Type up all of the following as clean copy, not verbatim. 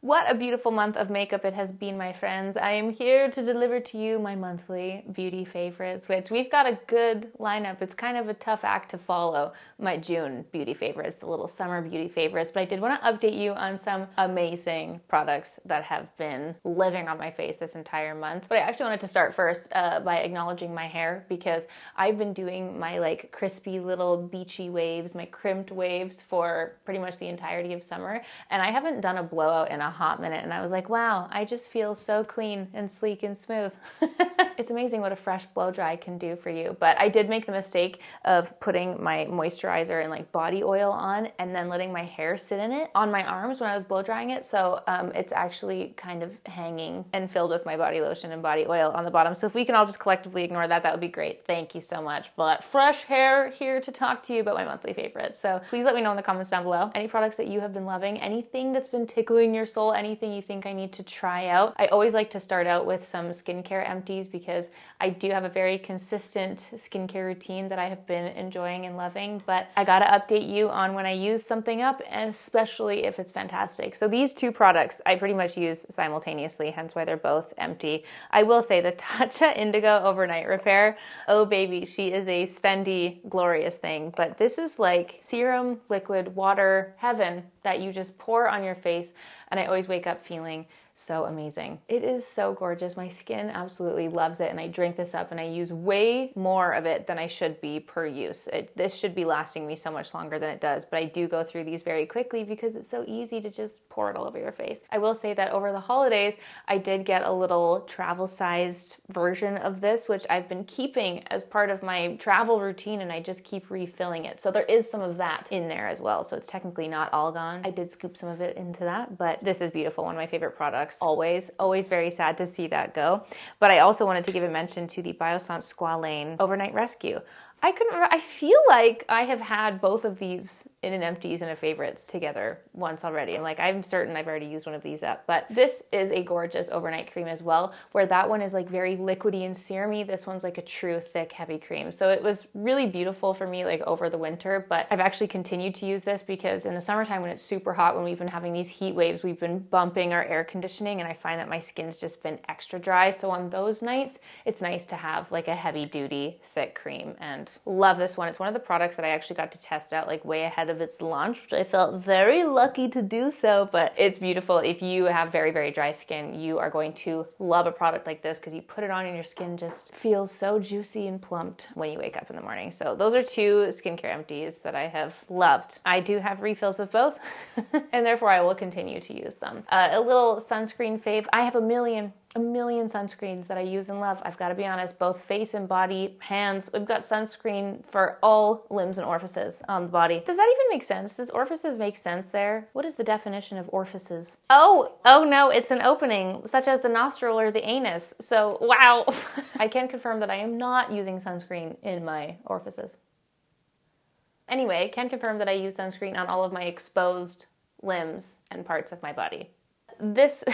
What a beautiful month of makeup it has been, my friends. I am here to deliver to you my monthly beauty favorites, which we've got a good lineup. It's kind of a tough act to follow, my June beauty favorites, the little summer beauty favorites, but I did want to update you on some amazing products that have been living on my face this entire month. But I actually wanted to start first by acknowledging my hair, because I've been doing my like crispy little beachy waves, my crimped waves for pretty much the entirety of summer, and I haven't done a blowout in a hot minute, and I was like, wow, I just feel so clean and sleek and smooth. It's amazing what a fresh blow dry can do for you. But I did make the mistake of putting my moisturizer and like body oil on and then letting my hair sit in it on my arms when I was blow drying it. So it's actually kind of hanging and filled with my body lotion and body oil on the bottom. So if we can all just collectively ignore that, that would be great. Thank you so much. But fresh hair here to talk to you about my monthly favorites. So please let me know in the comments down below any products that you have been loving, anything that's been tickling your soul, anything you think I need to try out. I always like to start out with some skincare empties because I do have a very consistent skincare routine that I have been enjoying and loving, but I gotta update you on when I use something up, and especially if it's fantastic. So these two products I pretty much use simultaneously, hence why they're both empty. I will say the Tatcha Indigo Overnight Repair, oh baby, she is a spendy, glorious thing, but this is like serum, liquid, water, heaven that you just pour on your face, and I always wake up feeling so amazing. It is so gorgeous. My skin absolutely loves it, and I drink this up and I use way more of it than I should be per use. This should be lasting me so much longer than it does, but I do go through these very quickly because it's so easy to just pour it all over your face. I will say that over the holidays, I did get a little travel-sized version of this, which I've been keeping as part of my travel routine, and I just keep refilling it. So there is some of that in there as well, so it's technically not all gone. I did scoop some of it into that, but this is beautiful. One of my favorite products. Always very sad to see that go. But I also wanted to give a mention to the Biossance Squalane Overnight Rescue. I feel like I have had both of these in an empties and a favorites together once already. I'm certain I've already used one of these up, but this is a gorgeous overnight cream as well, where that one is like very liquidy and serumy. This one's like a true thick, heavy cream. So it was really beautiful for me like over the winter, but I've actually continued to use this because in the summertime when it's super hot, when we've been having these heat waves, we've been bumping our air conditioning, and I find that my skin's just been extra dry. So on those nights, it's nice to have like a heavy duty, thick cream, and love this one. It's one of the products that I actually got to test out like way ahead of its launch, which I felt very lucky to do so, but it's beautiful. If you have very, very dry skin, you are going to love a product like this because you put it on and your skin just feels so juicy and plumped when you wake up in the morning. So those are two skincare empties that I have loved. I do have refills of both and therefore I will continue to use them. A little sunscreen fave. I have a million sunscreens that I use and love. I've got to be honest, both face and body, hands. We've got sunscreen for all limbs and orifices on the body. Does that even make sense? Does orifices make sense there? What is the definition of orifices? Oh no, it's an opening, such as the nostril or the anus. So, wow. I can confirm that I am not using sunscreen in my orifices. Anyway, can confirm that I use sunscreen on all of my exposed limbs and parts of my body. This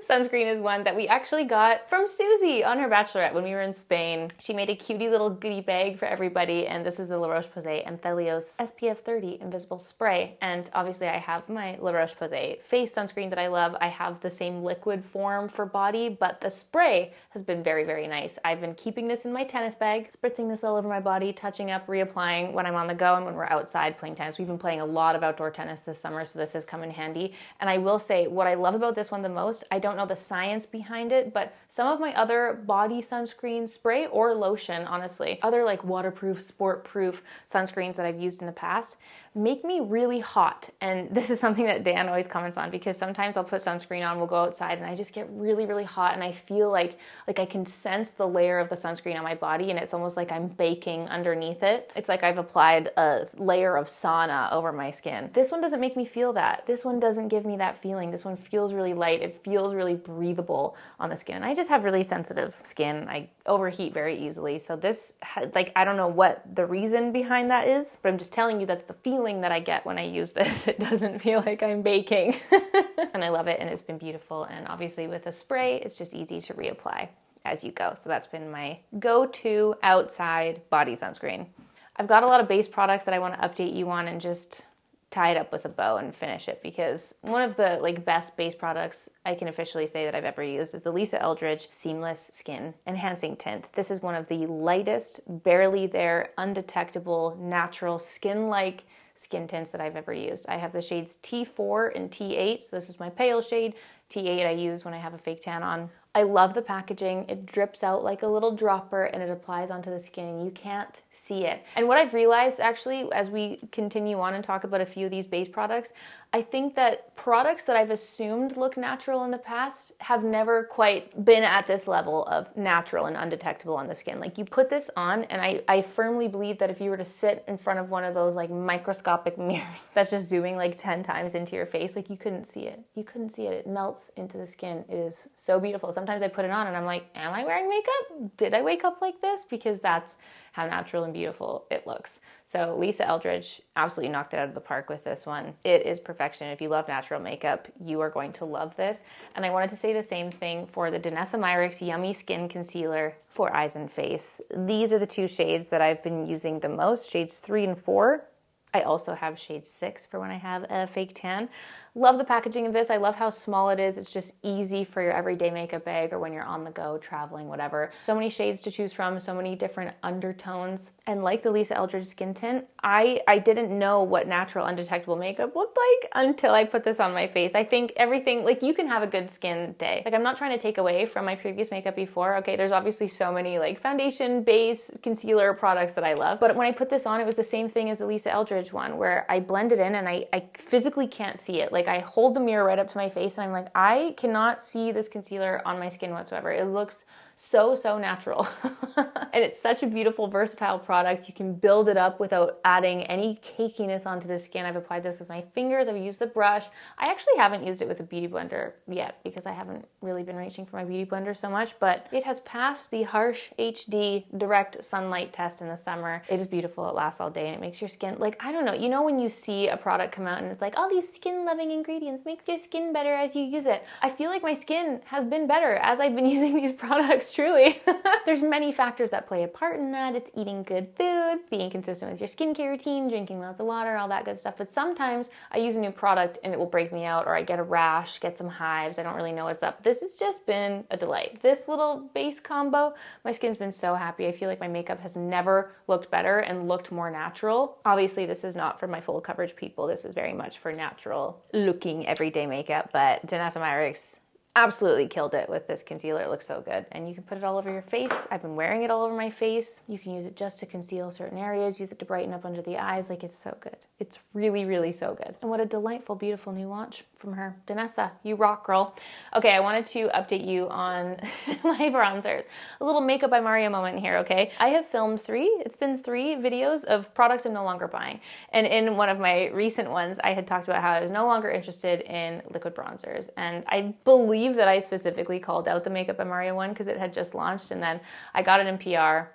sunscreen is one that we actually got from Susie on her bachelorette when we were in Spain. She made a cutie little goodie bag for everybody, and this is the La Roche-Posay Anthelios SPF 30 Invisible Spray. And obviously I have my La Roche-Posay face sunscreen that I love. I have the same liquid form for body, but the spray has been very, very nice. I've been keeping this in my tennis bag, spritzing this all over my body, touching up, reapplying when I'm on the go and when we're outside playing tennis. We've been playing a lot of outdoor tennis this summer, so this has come in handy. And I will say, what I love about this one the most, I don't know the science behind it, but some of my other body sunscreen, spray or lotion, honestly, other like waterproof, sport-proof sunscreens that I've used in the past, make me really hot. And this is something that Dan always comments on, because sometimes I'll put sunscreen on, we'll go outside, and I just get really, really hot, and I feel like I can sense the layer of the sunscreen on my body, and it's almost like I'm baking underneath it. It's like I've applied a layer of sauna over my skin. This one doesn't make me feel that. This one doesn't give me that feeling. This one feels really light. It feels really breathable on the skin. And I just have really sensitive skin. I overheat very easily. So this, I don't know what the reason behind that is, but I'm just telling you that's the feeling that I get when I use this. It doesn't feel like I'm baking. And I love it, and it's been beautiful. And obviously with a spray, it's just easy to reapply as you go. So that's been my go-to outside body sunscreen. I've got a lot of base products that I want to update you on and just tie it up with a bow and finish it, because one of the like best base products I can officially say that I've ever used is the Lisa Eldridge Seamless Skin Enhancing Tint. This is one of the lightest, barely there, undetectable, natural, skin-like skin tints that I've ever used. I have the shades T4 and T8, so this is my pale shade. T8 I use when I have a fake tan on. I love the packaging. It drips out like a little dropper and it applies onto the skin and you can't see it. And what I've realized actually as we continue on and talk about a few of these base products, I think that products that I've assumed look natural in the past have never quite been at this level of natural and undetectable on the skin. Like you put this on and I firmly believe that if you were to sit in front of one of those like microscopic mirrors that's just zooming like 10 times into your face, like you couldn't see it. You couldn't see it. It melts into the skin. It is so beautiful. Sometimes I put it on and I'm like, am I wearing makeup? Did I wake up like this? Because that's how natural and beautiful it looks. So Lisa Eldridge absolutely knocked it out of the park with this one. It is perfection. If you love natural makeup, you are going to love this. And I wanted to say the same thing for the Danessa Myricks Yummy Skin Concealer for eyes and face. These are the two shades that I've been using the most, shades 3 and 4. I also have shade 6 for when I have a fake tan. Love the packaging of this. I love how small it is. It's just easy for your everyday makeup bag or when you're on the go, traveling, whatever. So many shades to choose from, so many different undertones. And like the Lisa Eldridge skin tint, I didn't know what natural undetectable makeup looked like until I put this on my face. I think everything, like you can have a good skin day. Like I'm not trying to take away from my previous makeup before. Okay, there's obviously so many like foundation, base, concealer products that I love. But when I put this on, it was the same thing as the Lisa Eldridge one where I blend it in and I physically can't see it. Like I hold the mirror right up to my face and I'm like, I cannot see this concealer on my skin whatsoever. It looks so natural. And it's such a beautiful, versatile product. You can build it up without adding any cakiness onto the skin. I've applied this with my fingers. I've used the brush. I actually haven't used it with a beauty blender yet because I haven't really been reaching for my beauty blender so much, but it has passed the harsh HD direct sunlight test in the summer. It is beautiful. It lasts all day and it makes your skin, like, I don't know, you know when you see a product come out and it's like, all these skin-loving ingredients make your skin better as you use it. I feel like my skin has been better as I've been using these products, truly. There's many factors that play a part in that. It's eating good food, being consistent with your skincare routine, drinking lots of water, all that good stuff. But sometimes I use a new product and it will break me out, or I get a rash, get some hives. I don't really know what's up. This has just been a delight. This little base combo, my skin's been so happy. I feel like my makeup has never looked better and looked more natural. Obviously, this is not for my full coverage people. This is very much for natural looking everyday makeup, but Danessa Myricks absolutely killed it with this concealer. It looks so good. And you can put it all over your face. I've been wearing it all over my face. You can use it just to conceal certain areas, use it to brighten up under the eyes. Like, it's so good. It's really so good. And what a delightful, beautiful new launch from her. Danessa, you rock, girl. Okay, I wanted to update you on my bronzers. A little Makeup by Mario moment here, okay? I have filmed it's been three videos of products I'm no longer buying. And in one of my recent ones, I had talked about how I was no longer interested in liquid bronzers. And I believe that I specifically called out the Makeup by Mario one because it had just launched, and then I got it in PR.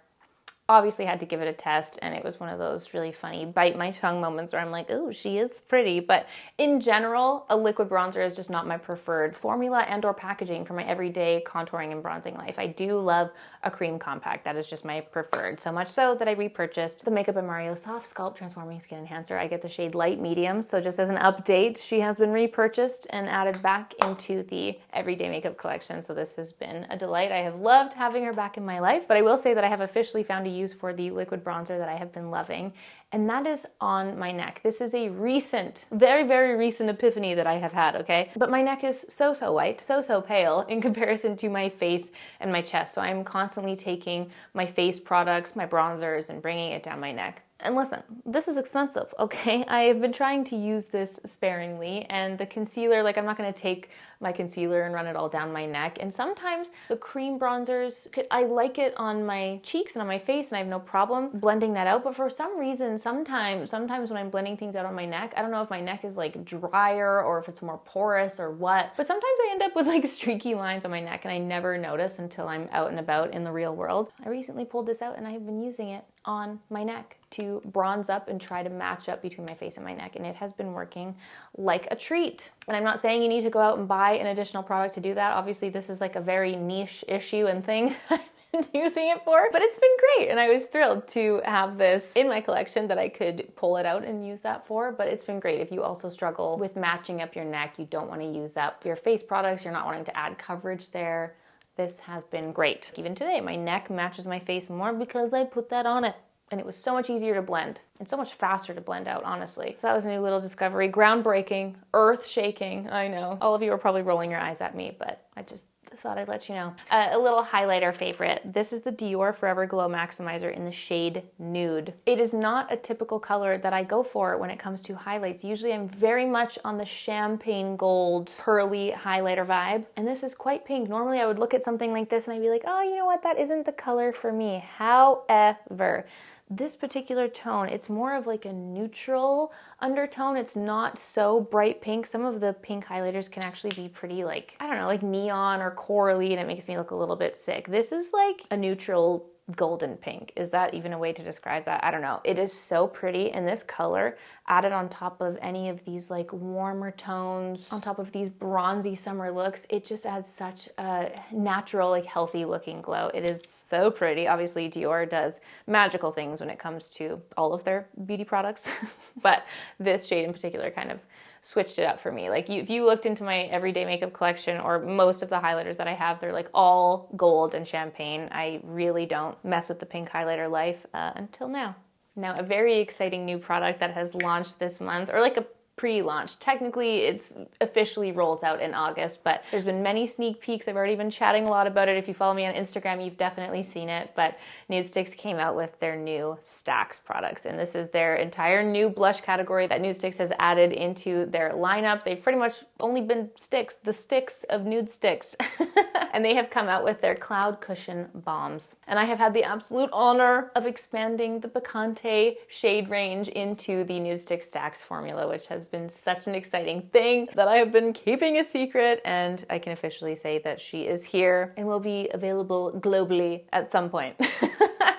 Obviously had to give it a test, and it was one of those really funny bite my tongue moments where I'm like, oh, she is pretty. But in general, a liquid bronzer is just not my preferred formula and or packaging for my everyday contouring and bronzing life. I do love a cream compact. That is just my preferred. So much so that I repurchased the Makeup by Mario Soft Sculpt Transforming Skin Enhancer. I get the shade Light Medium. So just as an update, she has been repurchased and added back into the everyday makeup collection. So this has been a delight. I have loved having her back in my life, but I will say that I have officially found a use for the liquid bronzer that I have been loving, and that is on my neck. This is a recent, very recent epiphany that I have had, okay? But my neck is so white, so pale in comparison to my face and my chest. So I'm constantly taking my face products, my bronzers, and bringing it down my neck. And listen, this is expensive, okay? I have been trying to use this sparingly, and the concealer, like, I'm not gonna take my concealer and run it all down my neck. And sometimes the cream bronzers, I like it on my cheeks and on my face, and I have no problem blending that out. But for some reason, sometimes when I'm blending things out on my neck, I don't know if my neck is like drier or if it's more porous or what, but sometimes I end up with like streaky lines on my neck, and I never notice until I'm out and about in the real world. I recently pulled this out and I have been using it on my neck to bronze up and try to match up between my face and my neck, and it has been working like a treat. And I'm not saying you need to go out and buy an additional product to do that. Obviously, this is like a very niche issue and thing using it for, but it's been great. And I was thrilled to have this in my collection that I could pull it out and use that for, but it's been great. If you also struggle with matching up your neck, you don't want to use up your face products, you're not wanting to add coverage there, this has been great. Even today, my neck matches my face more because I put that on it. And it was so much easier to blend and so much faster to blend out, honestly. So that was a new little discovery. Groundbreaking, earth shaking, I know. All of you are probably rolling your eyes at me, but I just thought I'd let you know. A little highlighter favorite. This is the Dior Forever Glow Maximizer in the shade Nude. It is not a typical color that I go for when it comes to highlights. Usually I'm very much on the champagne gold, pearly highlighter vibe, and this is quite pink. Normally I would look at something like this and I'd be like, oh, you know what, that isn't the color for me. However, this particular tone, it's more of like a neutral undertone. It's not so bright pink. Some of the pink highlighters can actually be pretty like, I don't know, like neon or corally, and it makes me look a little bit sick. This is like a neutral golden pink. Is that even a way to describe that? I don't know. It is so pretty, and this color added on top of any of these like warmer tones, on top of these bronzy summer looks, it just adds such a natural, like healthy looking glow. It is so pretty. Obviously Dior does magical things when it comes to all of their beauty products, but this shade in particular kind of switched it up for me. Like if you looked into my everyday makeup collection, or most of the highlighters that I have, they're like all gold and champagne. I really don't mess with the pink highlighter life until now. Now, a very exciting new product that has launched this month, or like a pre-launch. Technically, it's officially rolls out in August, but there's been many sneak peeks. I've already been chatting a lot about it. If you follow me on Instagram, you've definitely seen it, but Nudestix came out with their new Stacks products, and this is their entire new blush category that Nudestix has added into their lineup. They've pretty much only been sticks, the sticks of nude sticks, and they have come out with their Cloud Cushion Bombs. And I have had the absolute honor of expanding the Picante shade range into the Nudestix Stacks formula, which has been such an exciting thing that I have been keeping a secret, and I can officially say that she is here and will be available globally at some point.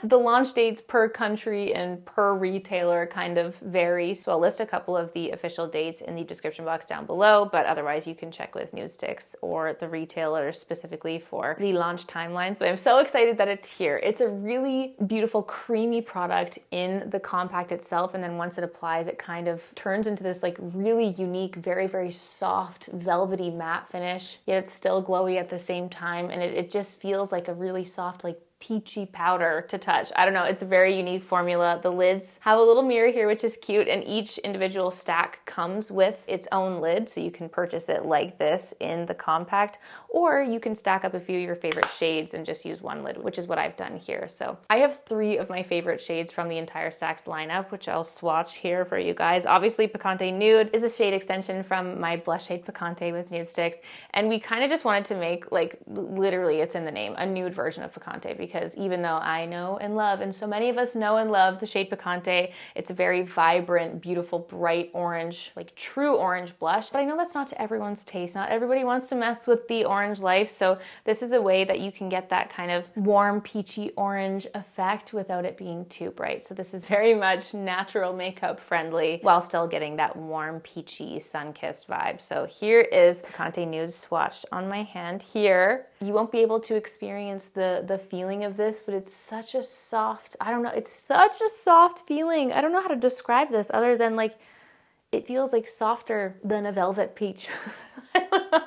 The launch dates per country and per retailer kind of vary, so I'll list a couple of the official dates in the description box down below, but otherwise you can check with Nudestix or the retailer specifically for the launch timelines. But I'm so excited that it's here. It's a really beautiful creamy product in the compact itself, and then once it applies, it kind of turns into this like really unique, very, very soft, velvety matte finish, yet it's still glowy at the same time, and it just feels like a really soft, like peachy powder to touch. I don't know, it's a very unique formula. The lids have a little mirror here, which is cute, and each individual stack comes with its own lid, so you can purchase it like this in the compact, or you can stack up a few of your favorite shades and just use one lid, which is what I've done here. So I have 3 of my favorite shades from the entire Stacks lineup, which I'll swatch here for you guys. Obviously, Picante Nude is the shade extension from my blush shade Picante with Nudestix, and we kind of just wanted to make, like, literally, it's in the name, a nude version of Picante, because even though I know and love, and so many of us know and love the shade Picante, it's a very vibrant, beautiful, bright orange, like true orange blush, but I know that's not to everyone's taste. Not everybody wants to mess with the orange life, so this is a way that you can get that kind of warm, peachy orange effect without it being too bright. So this is very much natural makeup friendly while still getting that warm, peachy, sun-kissed vibe. So here is Picante Nude swatched on my hand here. You won't be able to experience the feeling of this, but it's such a soft, I don't know, it's such a soft feeling. I don't know how to describe this other than like, it feels like softer than a velvet peach. I don't know.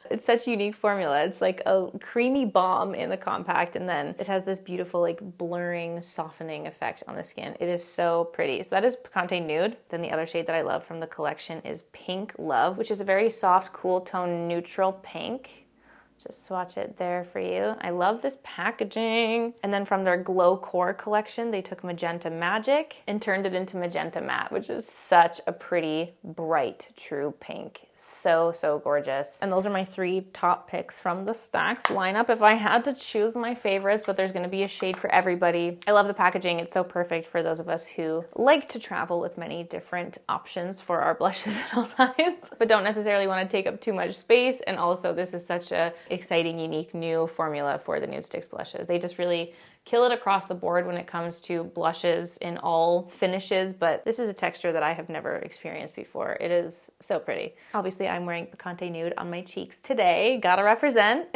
It's such a unique formula. It's like a creamy balm in the compact, and then it has this beautiful like blurring, softening effect on the skin. It is so pretty. So that is Picante Nude. Then the other shade that I love from the collection is Pink Love, which is a very soft, cool tone, neutral pink. Just swatch it there for you. I love this packaging. And then from their Glow Core collection, they took Magenta Magic and turned it into Magenta Matte, which is such a pretty, bright, true pink. So, so gorgeous. And those are my 3 top picks from the Stacks lineup. If I had to choose my favorites, but there's gonna be a shade for everybody. I love the packaging. It's so perfect for those of us who like to travel with many different options for our blushes at all times, but don't necessarily wanna take up too much space. And also this is such a exciting, unique new formula for the Nudestix blushes. They just really kill it across the board when it comes to blushes in all finishes, but this is a texture that I have never experienced before. It is so pretty. Obviously, I'm wearing Picante Nude on my cheeks today. Gotta represent.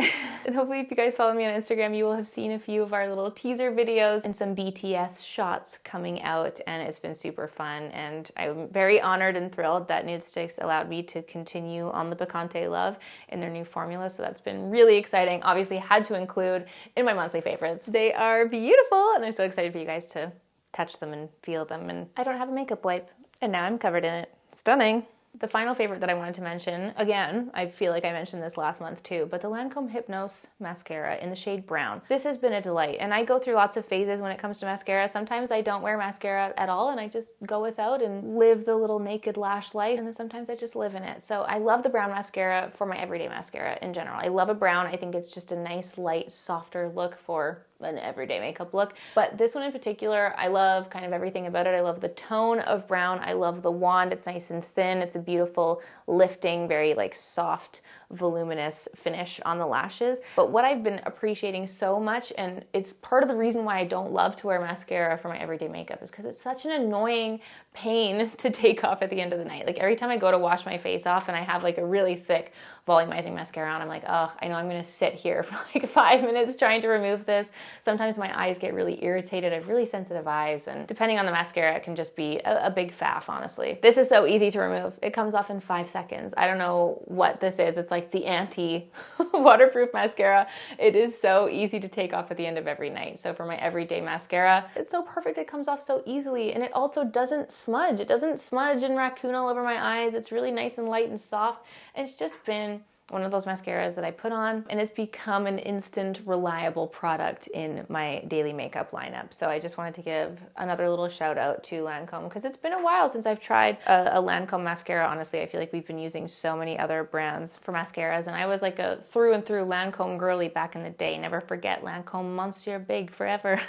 And hopefully if you guys follow me on Instagram, you will have seen a few of our little teaser videos and some BTS shots coming out, and it's been super fun. And I'm very honored and thrilled that Nude Sticks allowed me to continue on the Picante love in their new formula, so that's been really exciting. Obviously had to include in my monthly favorites. They are beautiful, and I'm so excited for you guys to touch them and feel them. And I don't have a makeup wipe, and now I'm covered in it. Stunning. The final favorite that I wanted to mention, again, I feel like I mentioned this last month too, but the Lancome Hypnose mascara in the shade brown. This has been a delight, and I go through lots of phases when it comes to mascara. Sometimes I don't wear mascara at all and I just go without and live the little naked lash life, and then sometimes I just live in it. So I love the brown mascara for my everyday mascara in general. I love a brown. I think it's just a nice, light, softer look for an everyday makeup look. But this one in particular, I love kind of everything about it. I love the tone of brown. I love the wand. It's nice and thin. It's a beautiful, lifting, very like soft, voluminous finish on the lashes. But what I've been appreciating so much, and it's part of the reason why I don't love to wear mascara for my everyday makeup, is because it's such an annoying pain to take off at the end of the night. Like every time I go to wash my face off and I have like a really thick volumizing mascara on, I'm like, oh, I know I'm gonna sit here for like 5 minutes trying to remove this. Sometimes my eyes get really irritated. I have really sensitive eyes, and depending on the mascara, it can just be a big faff, honestly. This is so easy to remove. It comes off in 5 seconds. I don't know what this is. It's like the anti-waterproof mascara. It is so easy to take off at the end of every night. So for my everyday mascara, it's so perfect. It comes off so easily, and it also doesn't smudge. It doesn't smudge and raccoon all over my eyes. It's really nice and light and soft, and it's just been one of those mascaras that I put on, and it's become an instant, reliable product in my daily makeup lineup. So I just wanted to give another little shout out to Lancome, because it's been a while since I've tried a Lancome mascara. Honestly, I feel like we've been using so many other brands for mascaras, and I was like a through and through Lancome girly back in the day. Never forget Lancome Monsieur Big forever.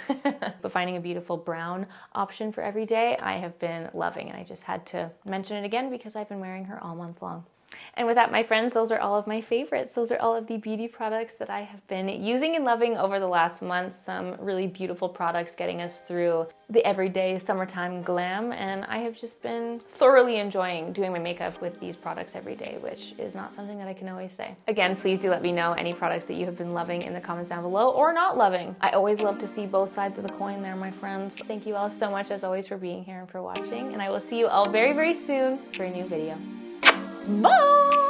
But finding a beautiful brown option for every day, I have been loving, and I just had to mention it again because I've been wearing her all month long. And with that, my friends, those are all of my favorites. Those are all of the beauty products that I have been using and loving over the last month. Some really beautiful products getting us through the everyday summertime glam. And I have just been thoroughly enjoying doing my makeup with these products every day, which is not something that I can always say. Again, please do let me know any products that you have been loving in the comments down below or not loving. I always love to see both sides of the coin there, my friends. Thank you all so much, as always, for being here and for watching. And I will see you all very, very soon for a new video. Bye!